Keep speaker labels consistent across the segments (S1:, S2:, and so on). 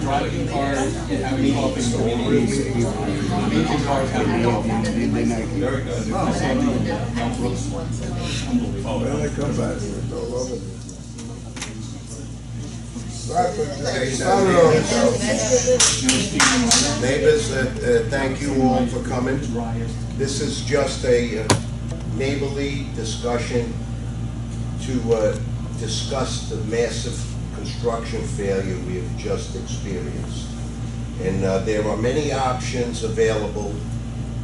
S1: Driving cars, having coffee, making cars, having coffee. Very good.
S2: Neighbors, thank you all for coming. This is just a neighborly discussion to discuss the massive construction failure we have just experienced. And there are many options available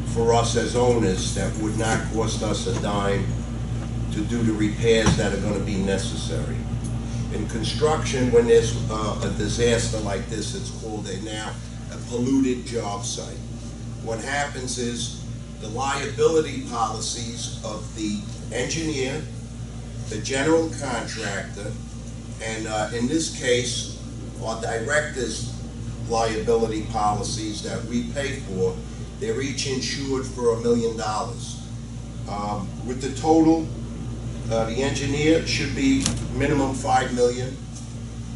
S2: for us as owners that would not cost us a dime to do the repairs that are going to be necessary. In construction, when there's a disaster like this, it's called a polluted job site. What happens is the liability policies of the engineer, the general contractor, and in this case, our director's liability policies that we pay for, they're each insured for $1 million. With the total, the engineer should be minimum $5 million.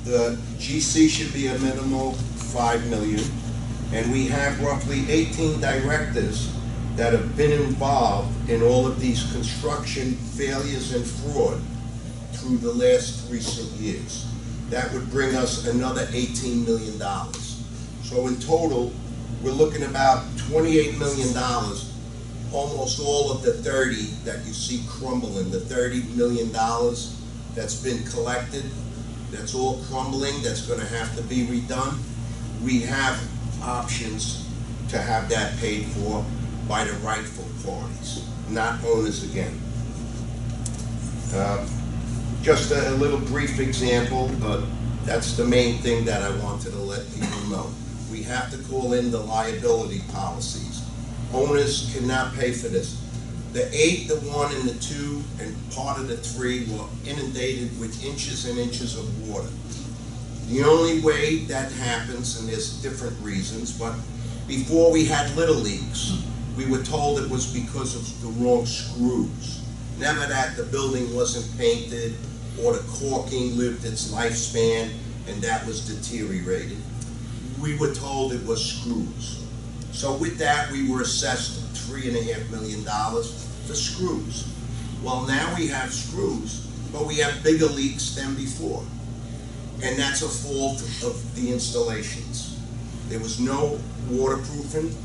S2: The GC should be a minimal $5 million. And we have roughly 18 directors that have been involved in all of these construction failures and fraud through the last recent years. That would bring us another $18 million. So in total, we're looking about $28 million, almost all of the 30 that you see crumbling, the $30 million that's been collected, that's all crumbling, that's going to have to be redone. We have options to have that paid for by the rightful parties, not owners again. Just a little brief example, but that's the main thing that I wanted to let people know. We have to call in the liability policies. Owners cannot pay for this. The 8, the 1, and the 2, and part of the 3 were inundated with inches and inches of water. The only way that happens, and there's different reasons, but before we had little leaks, we were told it was because of the wrong screws. Never that the building wasn't painted or the caulking lived its lifespan and that was deteriorated. We were told it was screws. So with that, we were assessed $3.5 million for screws. Well, now we have screws, but we have bigger leaks than before. And that's a fault of the installations. There was no waterproofing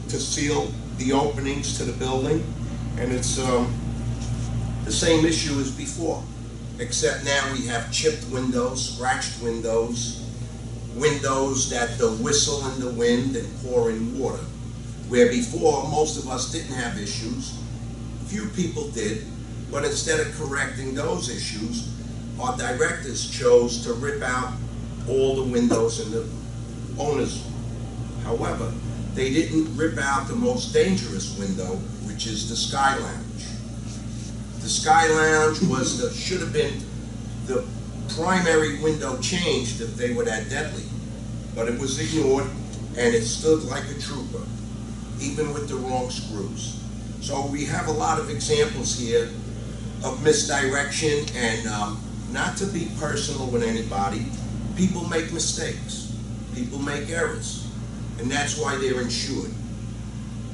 S2: to seal the openings to the building, and it's the same issue as before, except now we have chipped windows, scratched windows, windows that the whistle in the wind and pour in water. Where before, most of us didn't have issues. Few people did, but instead of correcting those issues, our directors chose to rip out all the windows in the owner's. However, they didn't rip out the most dangerous window, which is the Sky Lounge. The Sky Lounge was should have been the primary window changed if they were that deadly, but it was ignored and it stood like a trooper, even with the wrong screws. So we have a lot of examples here of misdirection, and not to be personal with anybody, people make mistakes, people make errors, and that's why they're insured.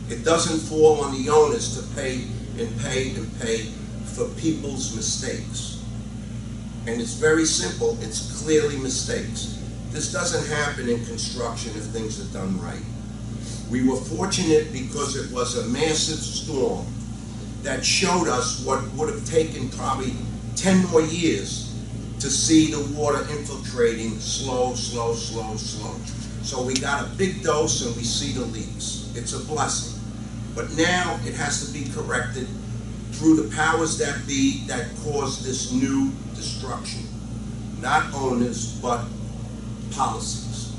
S2: It doesn't fall on the owners to pay and pay and pay for people's mistakes. And it's very simple, it's clearly mistakes. This doesn't happen in construction if things are done right. We were fortunate because it was a massive storm that showed us what would have taken probably 10 more years to see the water infiltrating slow, slow, slow, slow. So we got a big dose and we see the leaks. It's a blessing. But now it has to be corrected through the powers that be that caused this new destruction. Not owners, but policies.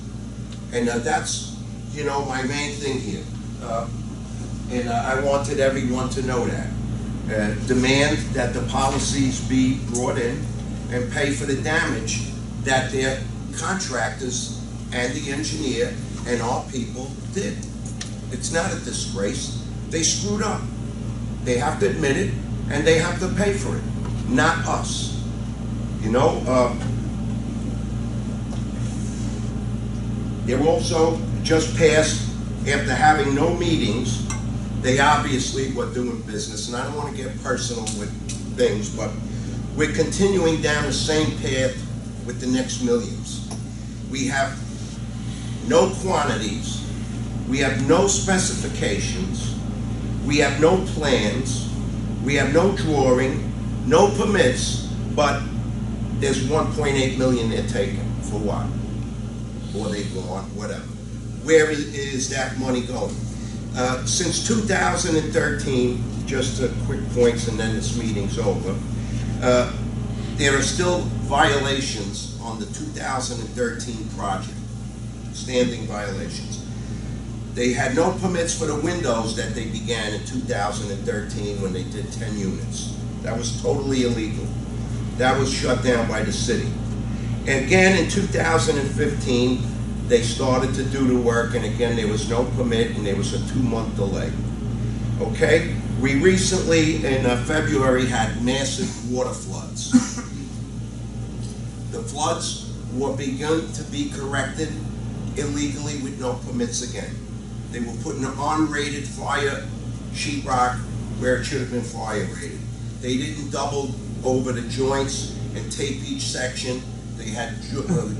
S2: And that's, you know, my main thing here. And I wanted everyone to know that. Demand that the policies be brought in and pay for the damage that their contractors and the engineer and our people did. It's not a disgrace. They screwed up. They have to admit it, and they have to pay for it, not us. You know, they were also just passed, after having no meetings, they obviously were doing business, and I don't want to get personal with things, but we're continuing down the same path with the next millions. We have no quantities, we have no specifications, we have no plans, we have no drawing, no permits, but there's 1.8 million they're taking. For what? Or they want, whatever. Where is that money going? Since 2013, just quick points and then this meeting's over, there are still violations on the 2013 project, standing violations. They had no permits for the windows that they began in 2013 when they did 10 units. That was totally illegal. That was shut down by the city. And again, in 2015, they started to do the work, and again, there was no permit, and there was a 2-month delay. Okay? We recently, in February, had massive water floods. The floods were begun to be corrected illegally with no permits again. They were putting unrated fire sheetrock where it should have been fire rated. They didn't double over the joints and tape each section. They had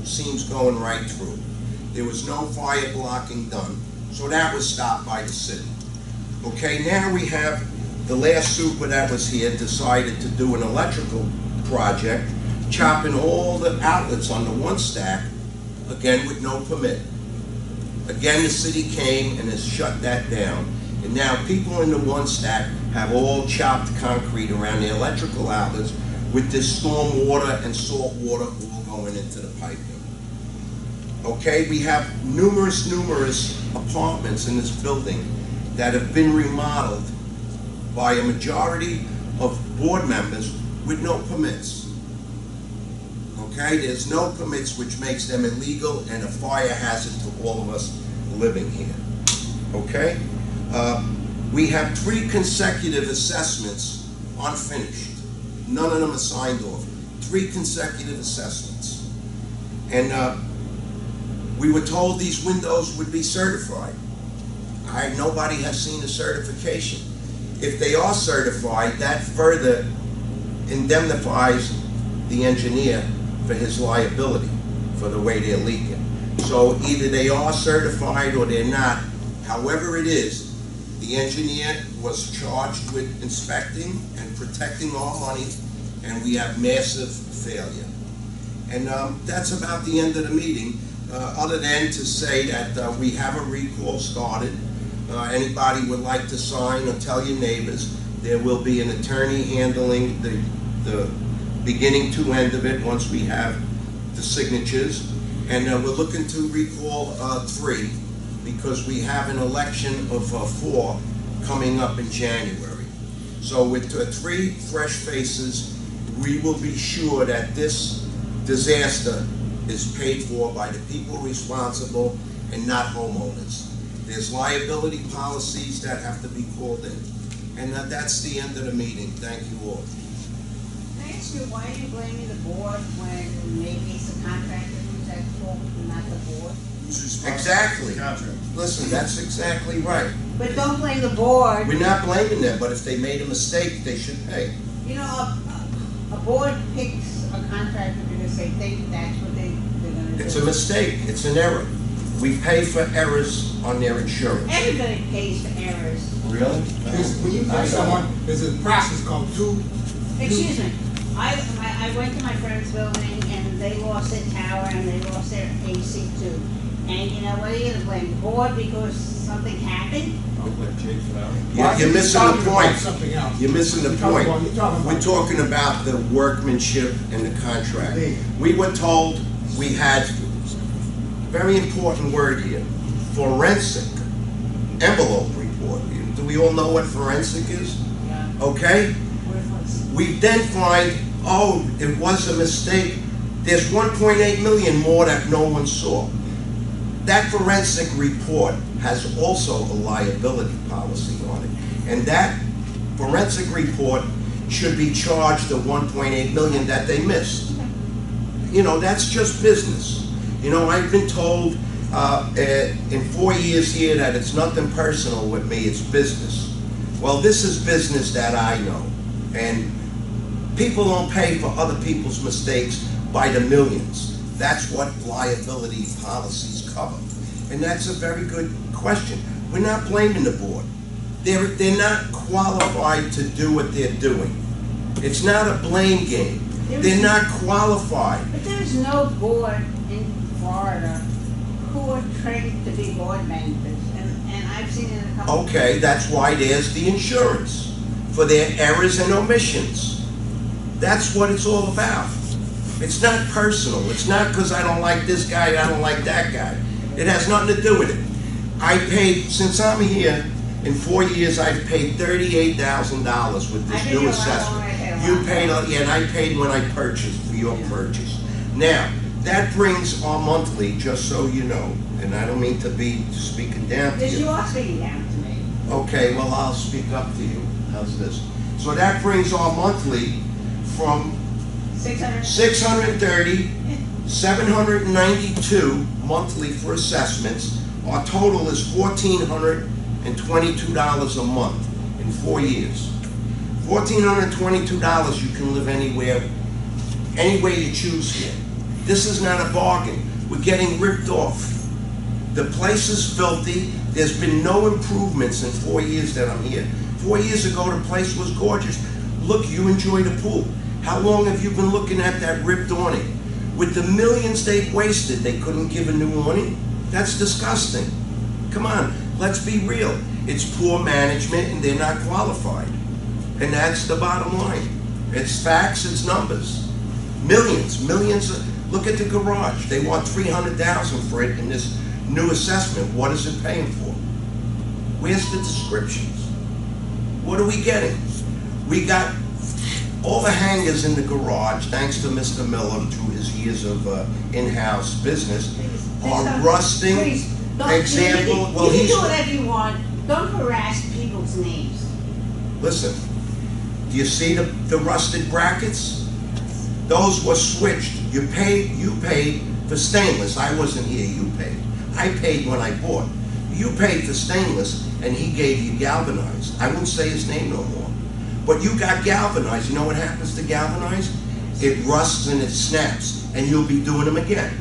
S2: seams going right through. There was no fire blocking done, so that was stopped by the city. Okay, now we have the last super that was here decided to do an electrical project, chopping all the outlets on the one stack, again with no permit. Again, the city came and has shut that down. And now people in the one stack have all chopped concrete around the electrical outlets with this storm water and salt water all going into the piping. Okay, we have numerous apartments in this building that have been remodeled by a majority of board members with no permits. Okay, there's no permits, which makes them illegal and a fire hazard to all of us living here. Okay, we have 3 consecutive assessments unfinished. None of them are signed off. 3 consecutive assessments. And we were told these windows would be certified. Nobody has seen a certification. If they are certified, that further indemnifies the engineer for his liability for the way they're leaking. So either they are certified or they're not. However it is, the engineer was charged with inspecting and protecting our money, and we have massive failure. And that's about the end of the meeting, other than to say that we have a recall started. Anybody would like to sign or tell your neighbors, there will be an attorney handling the beginning to end of it once we have the signatures. And we're looking to recall 3 because we have an election of 4 coming up in January. So with 3 fresh faces, we will be sure that this disaster is paid for by the people responsible and not homeowners. There's liability policies that have to be called in. And that's the end of the meeting. Thank you all.
S3: Can I ask you, why are you blaming the board when maybe it's the contractor who's at fault and not the board?
S2: Exactly. Listen, that's exactly right.
S3: But don't blame the board.
S2: We're not blaming them, but if they made a mistake, they should pay.
S3: You know, a board picks a contractor because they think that's what they're going to do.
S2: It's a mistake. It's an error. We pay for errors on their insurance.
S3: Everybody pays for errors.
S2: Really?
S4: When you pay someone, there's a process called
S3: Excuse me. I went to my friend's building and they lost their tower and they lost their AC too. And you know, what are you going to blame the board because something happened?
S2: You're missing the point.
S4: Something else.
S2: You're missing the point. We're talking about the workmanship and the contract. We were told we had, very important word here, forensic envelope report. Do we all know what forensic is?
S3: Yeah.
S2: Okay? We then find, oh, it was a mistake. There's 1.8 million more that no one saw. that forensic report has also a liability policy on it. And that forensic report should be charged the 1.8 million that they missed. You know, that's just business. You know, I've been told in 4 years here that it's nothing personal with me, it's business. Well, this is business that I know. And people don't pay for other people's mistakes by the millions. That's what liability policies cover. And that's a very good question. We're not blaming the board. They're not qualified to do what they're doing. It's not a blame game. They're not qualified.
S3: But there's no board in Florida who are trained to be board members, and I've seen it a couple.
S2: Okay, that's why there's the insurance for their errors and omissions. That's what it's all about. It's not personal. It's not because I don't like this guy, I don't like that guy. It has nothing to do with it. I paid, since I'm here, in 4 years, I've paid $38,000 with this new assessment. You paid, yeah, and I paid when I purchased, for your purchase. Now, that brings our monthly, just so you know, and I don't mean to be speaking down to you.
S3: You are speaking down to me.
S2: Okay, well, I'll speak up to you. How's this? So that brings our monthly from 630, 792 monthly for assessments. Our total is $1,422 a month in 4 years. $1,422, you can live anywhere you choose here. This is not a bargain. We're getting ripped off. The place is filthy. There's been no improvements in 4 years that I'm here. 4 years ago, the place was gorgeous. Look, you enjoy the pool. How long have you been looking at that ripped awning? With the millions they've wasted, they couldn't give a new awning? That's disgusting. Come on, let's be real. It's poor management and they're not qualified. And that's the bottom line. It's facts, it's numbers. Millions. Look at the garage. They want $300,000 for it in this new assessment. What is it paying for? Where's the descriptions? What are we getting? We got all the hangers in the garage, thanks to Mr. Miller, through his years of in-house business, are rusting.
S3: Please,
S2: Example, well,
S3: you can
S2: he's...
S3: do whatever you want. Don't harass people's names.
S2: Listen, do you see the rusted brackets? Those were switched. You paid for stainless. I wasn't here, you paid. I paid when I bought. You paid for stainless, and he gave you galvanized. I won't say his name no more. But you got galvanized. You know what happens to galvanized? It rusts and it snaps, and you'll be doing them again.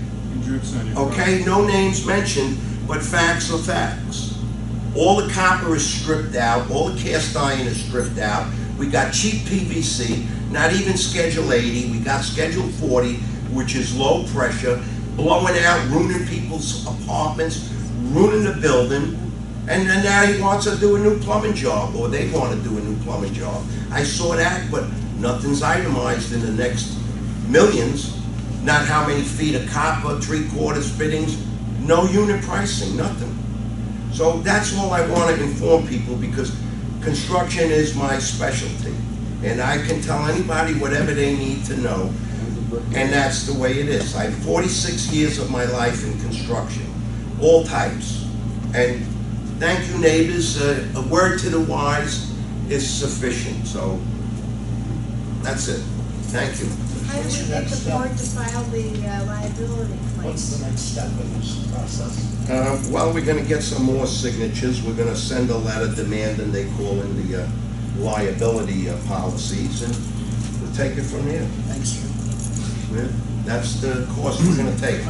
S2: Okay, no names mentioned, but facts are facts. All the copper is stripped out, all the cast iron is stripped out. We got cheap PVC, not even Schedule 80. We got Schedule 40, which is low pressure, blowing out, ruining people's apartments, ruining the building. And then now he wants to do a new plumbing job, or they want to do a new plumbing job. I saw that, but nothing's itemized in the next millions. Not how many feet of copper, 3/4 fittings, no unit pricing, nothing. So that's all I want to inform people, because construction is my specialty. And I can tell anybody whatever they need to know, and that's the way it is. I have 46 years of my life in construction, all types. And thank you, neighbors. A word to the wise is sufficient. So that's it. Thank you.
S5: How do we get the board to file the liability claim?
S4: What's the next step in this process?
S2: Well, we're going to get some more signatures. We're going to send a letter demanding they call in the liability policies, and we'll take it from there.
S4: Thanks, sir.
S2: Yeah, that's the course we're going to take.